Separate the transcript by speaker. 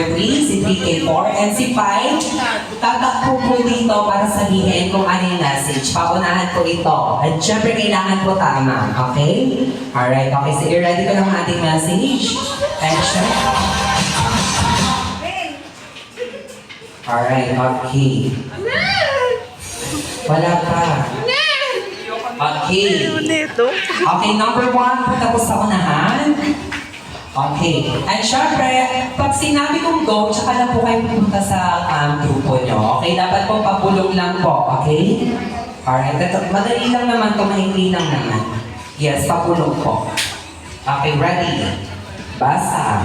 Speaker 1: number 3, si 3K4, and si 5, tatakbo po dito para sabihin kung ano yung message. Paunahan po ito. At syempre, kailangan po tama. Okay? Alright, okay. Sige, ready ko ng ating message. Action. Alright, okay. Wala pa. Okay. Okay, number 1, punta po sa unahan. Okay. And syempre, pag sinabi kong go, tsaka lang po kayo pupunta sa grupo nyo. Okay? Dapat po papulong lang po. Okay? Alright. Madali lang naman to, mahindi lang naman. Yes, papulong po. Okay, ready? Basa.